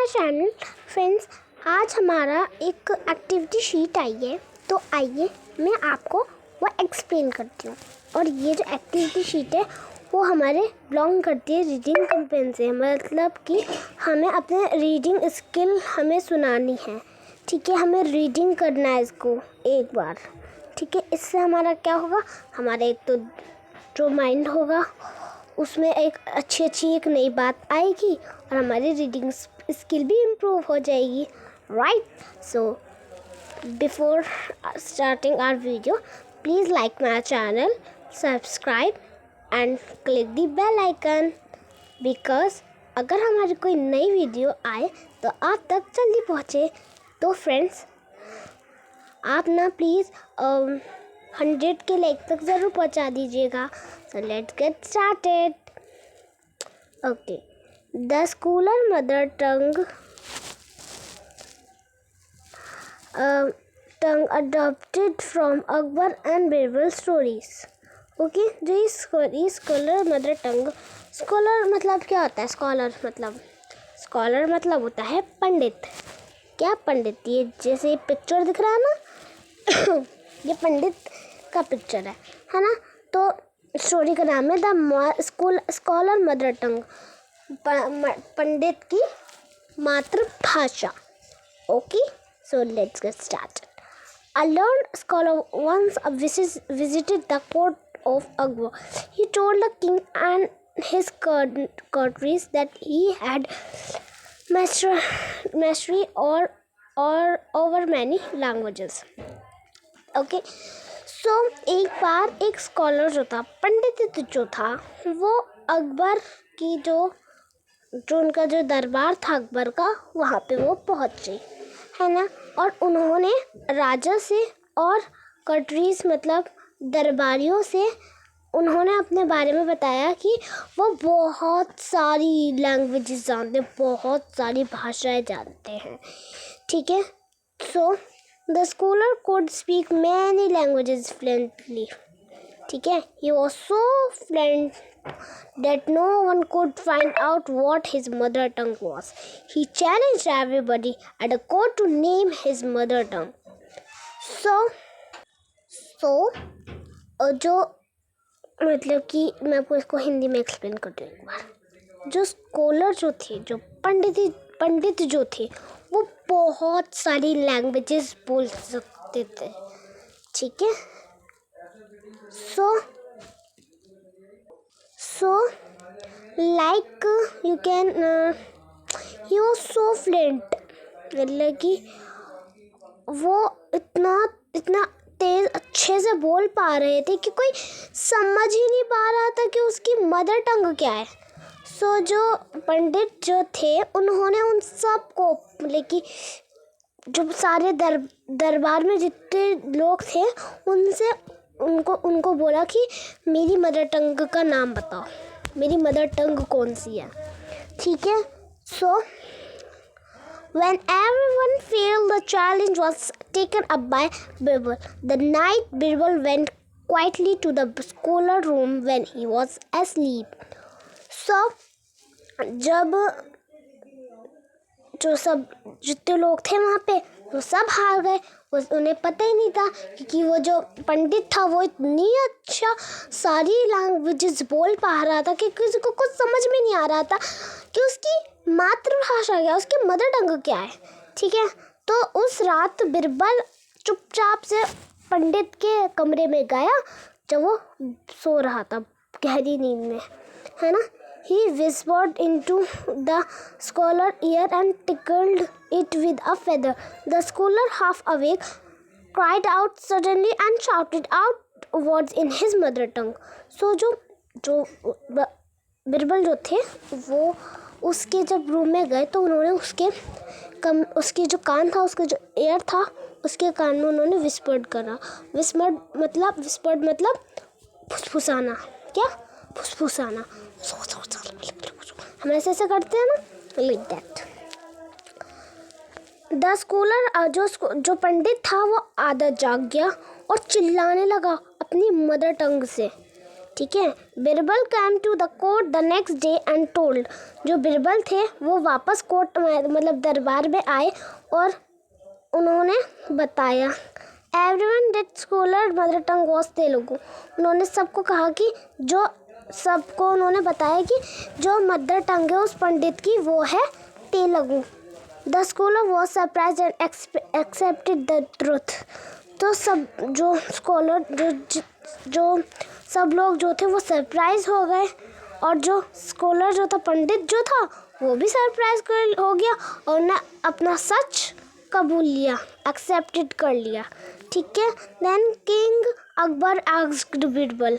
Channel. Friends, आज हमारा एक एक्टिविटी शीट आई है, तो आइए मैं आपको वो एक्सप्लेन करती हूँ। और ये जो एक्टिविटी शीट है वो हमारे बिलोंग करती है रीडिंग कैंपेन से, मतलब कि हमें अपने रीडिंग स्किल हमें सुनानी है। ठीक है, हमें रीडिंग करना है इसको एक बार। ठीक है, इससे हमारा क्या होगा, हमारा एक तो जो माइंड होगा उसमें एक अच्छी एक नई बात आएगी और हमारी रीडिंग स्किल भी इम्प्रूव हो जाएगी, right? So before starting our video, please like my channel, subscribe and click the bell icon, because अगर हमारी कोई नई वीडियो आए तो आप तक जल्दी पहुँचे। तो फ्रेंड्स, आप ना प्लीज़ 100 के लाइक तक ज़रूर पहुंचा दीजिएगा। So let's get started. Okay, the scholar mother tongue adopted from Akbar and Birbal stories. Okay, जो स्कॉलर मदर टंग, स्कॉलर मतलब क्या होता है? स्कॉलर मतलब होता है पंडित। क्या पंडित? ये जैसे पिक्चर दिख रहा है ना ये पंडित का पिक्चर है ना? तो स्टोरी का नाम है द स्कॉलर मदर टंग, पंडित की मातृभाषा। Okay, so let's get started. A learned scholar once visited the court of Akbar. He told the king and his courtiers that he had mastery over many languages. Okay, so एक बार एक scholar जो था, पंडित जो था, वो अकबर की जो उनका जो दरबार था अकबर का, वहाँ पे वो पहुँचे, है ना? और उन्होंने राजा से और कटरीज मतलब दरबारियों से उन्होंने अपने बारे में बताया कि वो बहुत सारी लैंग्वेजेस जानते हैं, बहुत सारी भाषाएं जानते हैं। ठीक है, so the scholar could speak many languages fluently. ठीक है, he was so fluent that no one could find out what his mother tongue was. He challenged everybody at the court to name his mother tongue. So जो मतलब कि मैं आपको इसको हिंदी में explain करती हूँ एक बार। जो स्कॉलर जो थे, जो पंडित जो थे, वो बहुत सारी लैंग्वेजेस बोल सकते थे। ठीक है, so like you can he was so fluent, मतलब कि वो इतना तेज अच्छे से बोल पा रहे थे कि कोई समझ ही नहीं पा रहा था कि उसकी मदर टंग क्या है। सो जो पंडित जो थे उन्होंने उन सब को, मतलब कि जो सारे दरबार में जितने लोग थे उनसे उनको बोला कि मेरी मदर टंग का नाम बताओ, मेरी मदर टंग कौन सी है। ठीक है, सो when everyone failed, the challenge was taken up by Birbal. The night Birbal went quietly to the scholar room when he was asleep. So जब जो सब जितने लोग थे वहाँ पे वो सब हार गए। उन्हें पता ही नहीं था कि वो जो पंडित था वो इतनी अच्छा सारी लैंग्वेजेस बोल पा रहा था कि किसी को कुछ समझ में नहीं आ रहा था कि उसकी मातृभाषा क्या है, उसकी मदर टंग क्या है। ठीक है, तो उस रात बिरबल चुपचाप से पंडित के कमरे में गया जब वो सो रहा था गहरी नींद में, है ना? He whispered into the scholar's ear and tickled it with a feather. The scholar, half awake, cried out suddenly and shouted out words in his mother tongue. So जो बिरबल जो थे वो उसके जब रूम में गए तो उन्होंने उसके जो कान था, उसके जो एयर था, उसके कान में उन्होंने विस्पर्ड करा। विस्पर्ड मतलब फुसफुसाना। क्या? फुसफुसाना। हम ऐसे करते हैं ना, लाइक दैट। द स्कॉलर जो पंडित था वो आधा जाग गया और चिल्लाने लगा अपनी मदर टंग से ठीक है। Birbal came to the court the next day and told, जो बिरबल थे वो वापस कोर्ट में मतलब दरबार में आए और उन्होंने बताया everyone that scholar mother tongue was Telugu. उन्होंने सबको कहा कि सबको उन्होंने बताया कि जो मदर टंग है उस पंडित की वो है Telugu. The scholar was surprise and accepted the truth. तो सब जो स्कॉलर जो सब लोग जो थे वो सरप्राइज हो गए और जो स्कॉलर जो था पंडित जो था वो भी सरप्राइज हो गया और ने अपना सच कबूल लिया, एक्सेप्टेड कर लिया। ठीक है। Then king Akbar asked Birbal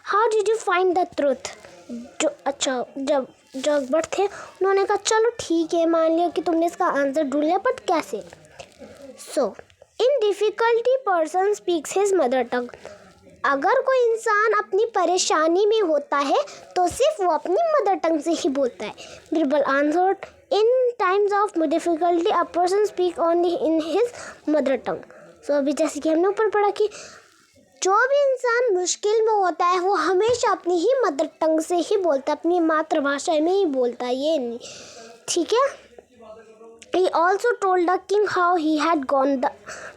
how did you find the truth. जब अकबर थे उन्होंने कहा चलो ठीक है मान लिया कि तुमने इसका आंसर ढूंढ लिया बट कैसे। So in difficulty person speaks his mother tongue. अगर कोई इंसान अपनी परेशानी में होता है तो सिर्फ वो अपनी मदर टंग से ही बोलता है। Birbal answered in times of difficulty a person speak only in his mother tongue. So अभी जैसे कि हमने ऊपर पढ़ा कि जो भी इंसान मुश्किल में होता है वो हमेशा अपनी ही मदर टंग से ही बोलता है, अपनी मातृभाषा में ही बोलता है, ये नहीं। ठीक है। He also told the king how he had gone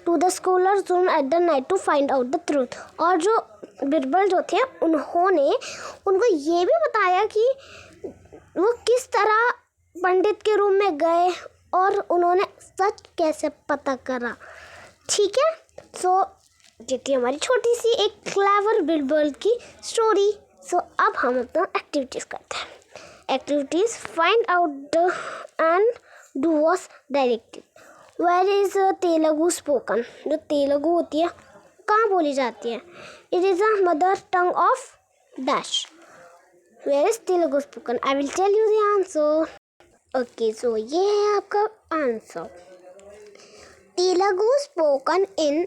to the scholar's room at the night to find out the truth. और जो बिरबल जो थे उन्होंने उनको ये भी बताया कि वो किस तरह पंडित के रूम में गए और उन्होंने सच कैसे पता करा। ठीक है। सो ये थी हमारी छोटी सी एक क्लेवर बिरबल की स्टोरी। सो अब हम अपना एक्टिविटीज़ करते हैं। Activities find out and do was directed. Where is Telugu spoken. जो तेलुगु होती है कहाँ बोली जाती है। It is a mother tongue of dash. Where is Telugu spoken. I will tell you the answer. Okay so ये है आपका answer. Telugu spoken in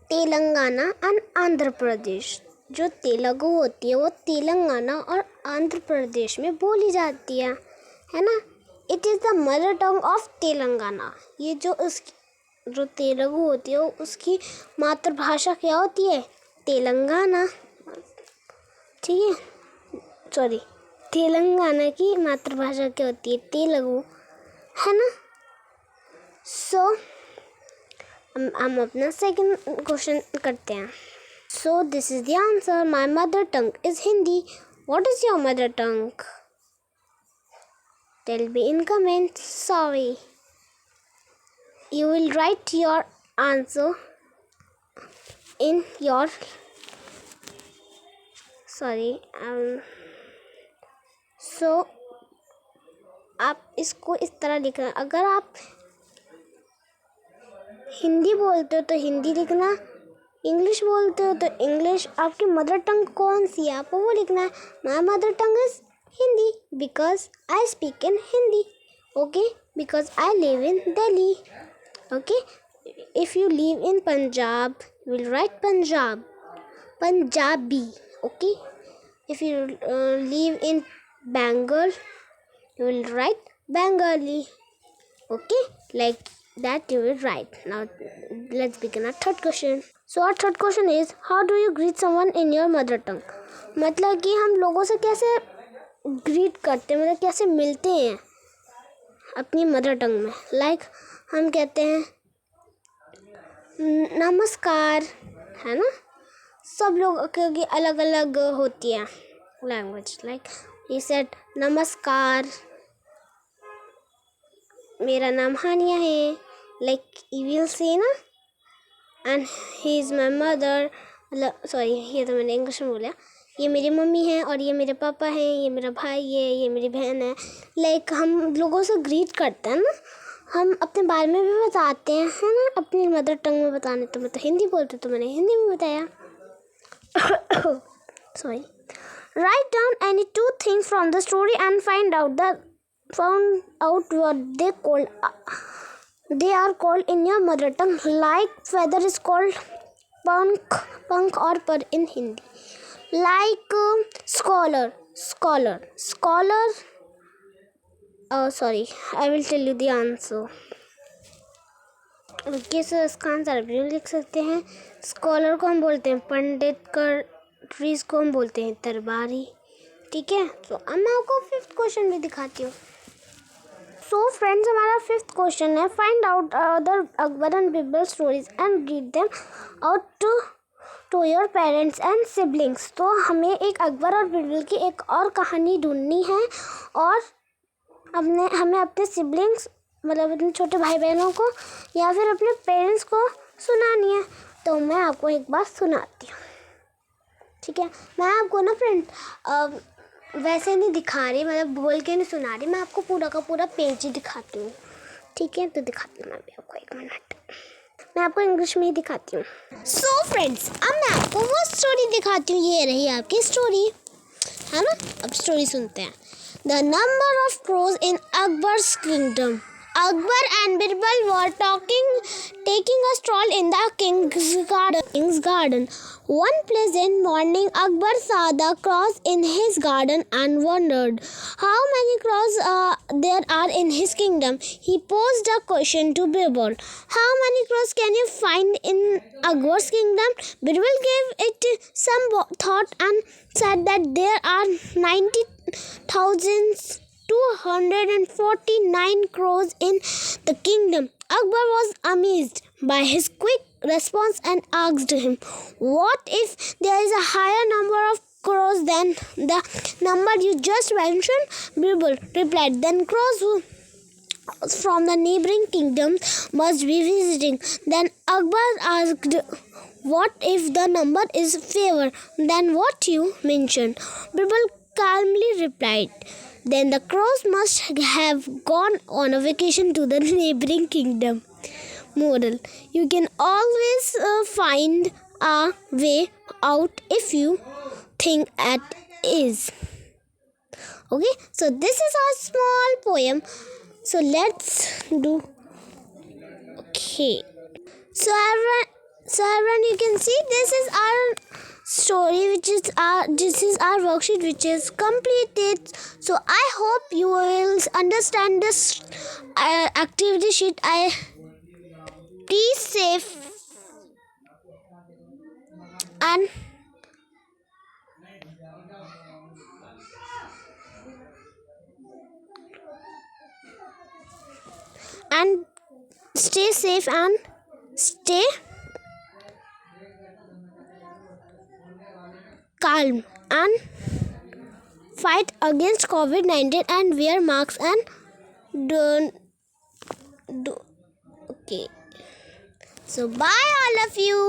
Telangana and Andhra Pradesh. जो तेलुगु होती है वो तेलंगाना और आंध्र प्रदेश में बोली जाती है ना। It is the mother tongue of Telangana. ये जो तेलुगु होती है उसकी मातृभाषा क्या होती है, तेलंगाना। ठीक है। सॉरी, तेलंगाना की मातृभाषा क्या होती है, तेलुगु, है ना। सो हम अपना सेकंड क्वेश्चन करते हैं। So this is the answer. My mother tongue is Hindi. What is your mother tongue? Tell me in comments. Sorry. You will write your answer in your so आप इसको इस तरह लिखना। अगर आप हिंदी बोलते हो तो हिंदी लिखना, इंग्लिश बोलते हो तो इंग्लिश। आपकी मदर टंग कौन सी है आपको वो लिखना है। My mother tongue is Hindi because I speak in Hindi. Okay, because I live in Delhi. Okay, if you live in Punjab, you will write Punjab, Punjabi. Okay, if you live in Bengal, you will write Bengali. Okay, like that you will write. Now let's begin our third question. So our third question is, how do you greet someone in your mother tongue? मतलब कि हम लोगों से कैसे greet करते हैं, मतलब कैसे मिलते हैं अपनी मदर टंग में। लाइक हम कहते हैं नमस्कार, है ना। सब लोग क्योंकि अलग अलग होती है लैंग्वेज। लाइक ही सेड नमस्कार, मेरा नाम हानिया है। लाइक यू विल से ना, and he is my mother. मतलब सॉरी, ये तो मैंने इंग्लिश में बोला। ये मेरी मम्मी है और ये मेरे पापा हैं, ये मेरा भाई है, ये मेरी बहन है। लाइक हम लोगों से ग्रीट करते हैं ना, हम अपने बारे में भी बताते हैं, है ना। अपनी मदर टंग में बताने तो मैं तो हिंदी बोलती हूँ तो मैंने हिंदी में बताया। Sorry. Write down any two things from the story and find out what they are called in your mother tongue. Like feather is called पंख और पर in Hindi. Like scholar. Oh sorry, I will tell you the answer. Okay, so इसका answer भी लिख सकते हैं। Scholar को हम बोलते हैं पंडित, ट्रीज को हम बोलते हैं तरबारी। ठीक है, तो अब मैं आपको 5th क्वेश्चन भी दिखाती हूँ। सो फ्रेंड्स, हमारा 5th क्वेश्चन है, find out other Akbar and Birbal stories and read them out to your parents and siblings. तो हमें एक अकबर और बिरबल की एक और कहानी ढूंढनी है और हमें अपने सिबलिंग्स मतलब अपने छोटे भाई बहनों को या फिर अपने पेरेंट्स को सुनानी है। तो मैं आपको एक बात सुनाती हूँ। ठीक है, मैं आपको ना फ्रेंड वैसे नहीं दिखा रही, मतलब बोल के नहीं सुना रही, मैं आपको पूरा का पूरा पेज ही दिखाती हूँ। ठीक है, तो दिखाती हूँ मैं भी आपको, 1 मिनट। मैं आपको इंग्लिश में ही दिखाती हूँ। सो फ्रेंड्स, अब मैं आपको वो स्टोरी दिखाती हूँ। ये रही आपकी स्टोरी, है ना। अब स्टोरी सुनते हैं। The number of crows in Akbar's kingdom. Akbar and Birbal were taking a stroll in the king's garden. One pleasant morning, Akbar saw the crows in his garden and wondered how many crows there are in his kingdom. He posed a question to Birbal. How many crows can you find in Akbar's kingdom? Birbal gave it some thought and said that there are 90,249 crows in the kingdom. Akbar was amazed by his quick response and asked him, "What if there is a higher number of crows than the number you just mentioned?" Birbal replied, "Then crows from the neighboring kingdoms must be visiting." Then Akbar asked, "What if the number is fewer than what you mentioned?" Birbal calmly replied, "Then the crows must have gone on a vacation to the neighboring kingdom." Moral: you can always find a way out if you think at ease. Okay, so this is our small poem. So let's do. Okay. So everyone, you can see this is our story, this is our worksheet, which is completed. So I hope you will understand this activity sheet. Be safe and stay safe and stay calm and fight against COVID-19 and wear masks and don't do. Okay, so bye all of you.